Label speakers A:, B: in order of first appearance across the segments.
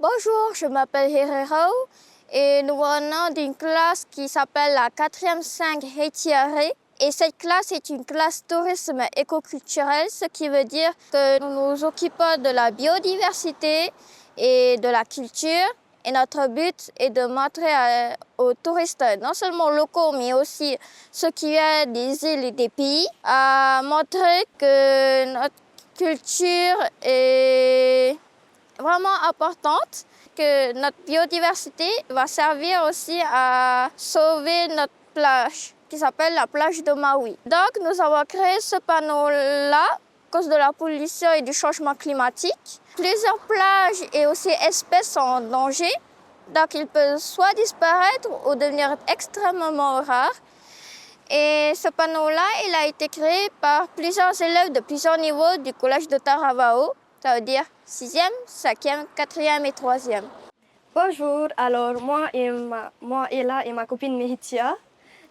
A: Bonjour, je m'appelle Herero et nous venons d'une classe qui s'appelle la 4e 5 Heitiare. Et cette classe est une classe tourisme écoculturel, ce qui veut dire que nous nous occupons de la biodiversité et de la culture. Et notre but est de montrer aux touristes, non seulement locaux, mais aussi ceux qui viennent des îles et des pays, à montrer que notre culture est vraiment importante, que notre biodiversité va servir aussi à sauver notre plage, qui s'appelle la plage de Maui. Donc nous avons créé ce panneau-là à cause de la pollution et du changement climatique. Plusieurs plages et aussi espèces sont en danger, donc ils peuvent soit disparaître ou devenir extrêmement rares. Et ce panneau-là, il a été créé par plusieurs élèves de plusieurs niveaux du collège de Taravao, ça veut dire 6e, 5e, 4e et 3e.
B: Bonjour, alors moi, Ella et ma copine Mehitia,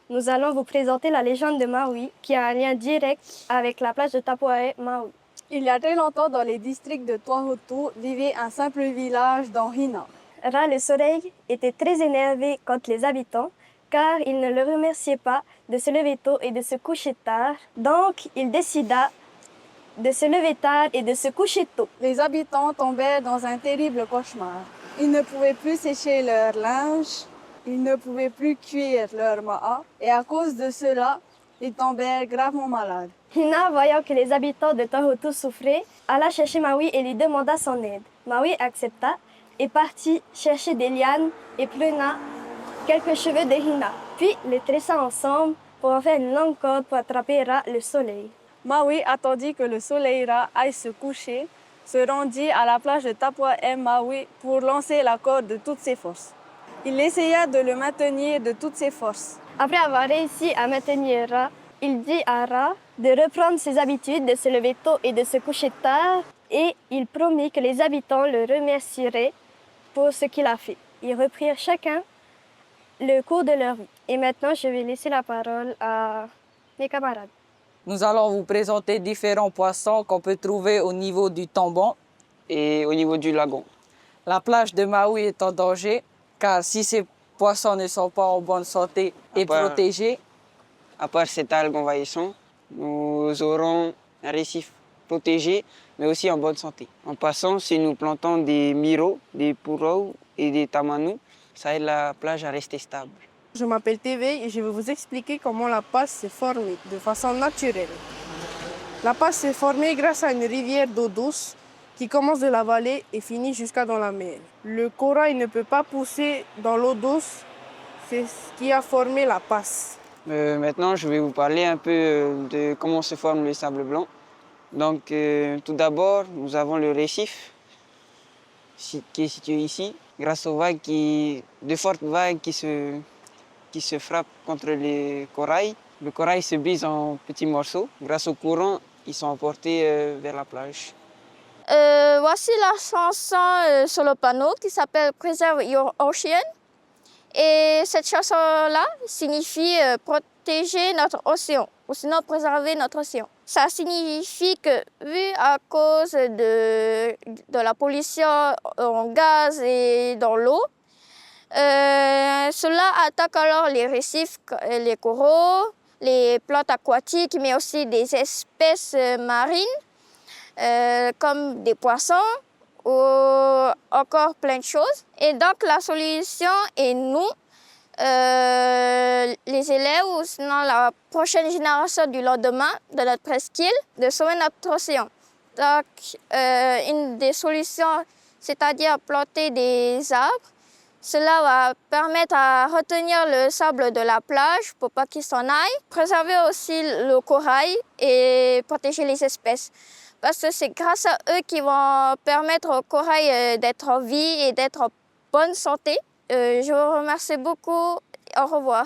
B: nous allons vous présenter la légende de Maui qui a un lien direct avec la plage de Tapuae, Maui.
C: Il y a très longtemps, dans les districts de Tohoto, vivait un simple village dans Hina.
B: Ra, le soleil, était très énervé contre les habitants car il ne le remerciait pas de se lever tôt et de se coucher tard. Donc, il décida de se lever tard et de se coucher tôt.
C: Les habitants tombaient dans un terrible cauchemar. Ils ne pouvaient plus sécher leur linge, ils ne pouvaient plus cuire leur ma'a, et à cause de cela, ils tombèrent gravement malades.
B: Hina, voyant que les habitants de Tohoto souffraient, alla chercher Maui et lui demanda son aide. Maui accepta et partit chercher des lianes et prena quelques cheveux de Hina, puis les tressa ensemble pour en faire une longue corde pour attraper Ra, le soleil.
C: Maui attendit que le soleil Ra aille se coucher, se rendit à la plage de Tapuae Maui pour lancer la corde de toutes ses forces. Il essaya de le maintenir de toutes ses forces.
B: Après avoir réussi à maintenir Ra, il dit à Ra de reprendre ses habitudes de se lever tôt et de se coucher tard, et il promit que les habitants le remercieraient pour ce qu'il a fait. Ils reprirent chacun le cours de leur vie. Et maintenant, je vais laisser la parole à mes camarades.
D: Nous allons vous présenter différents poissons qu'on peut trouver au niveau du Tambon
E: et au niveau du lagon.
D: La plage de Maui est en danger car si ces poissons ne sont pas en bonne santé et protégés,
E: à part cette algue envahissante, nous aurons un récif protégé mais aussi en bonne santé. En passant, si nous plantons des miros, des purau et des tamanous, ça aide la plage à rester stable.
C: Je m'appelle TV et je vais vous expliquer comment la passe s'est formée de façon naturelle. La passe s'est formée grâce à une rivière d'eau douce qui commence de la vallée et finit jusqu'à dans la mer. Le corail ne peut pas pousser dans l'eau douce, c'est ce qui a formé la passe.
E: Maintenant, je vais vous parler un peu de comment se forme le sable blanc. Donc, tout d'abord, nous avons le récif qui est situé ici, grâce aux vagues de fortes vagues qui se frappent contre les corails. Le corail se brise en petits morceaux. Grâce au courant, ils sont emportés vers la plage.
A: Voici la chanson sur le panneau qui s'appelle Preserve Your Ocean. Et cette chanson-là signifie protéger notre océan, ou sinon préserver notre océan. Ça signifie que, vu à cause de la pollution en gaz et dans l'eau, cela attaque alors les récifs, les coraux, les plantes aquatiques, mais aussi des espèces marines, comme des poissons, ou encore plein de choses. Et donc la solution est nous, les élèves ou sinon la prochaine génération du lendemain de notre presqu'île, de sauver notre océan. Donc une des solutions, c'est-à-dire planter des arbres, cela va permettre à retenir le sable de la plage pour pas qu'il s'en aille, préserver aussi le corail et protéger les espèces. Parce que c'est grâce à eux qui vont permettre au corail d'être en vie et d'être en bonne santé. Je vous remercie beaucoup. Au revoir.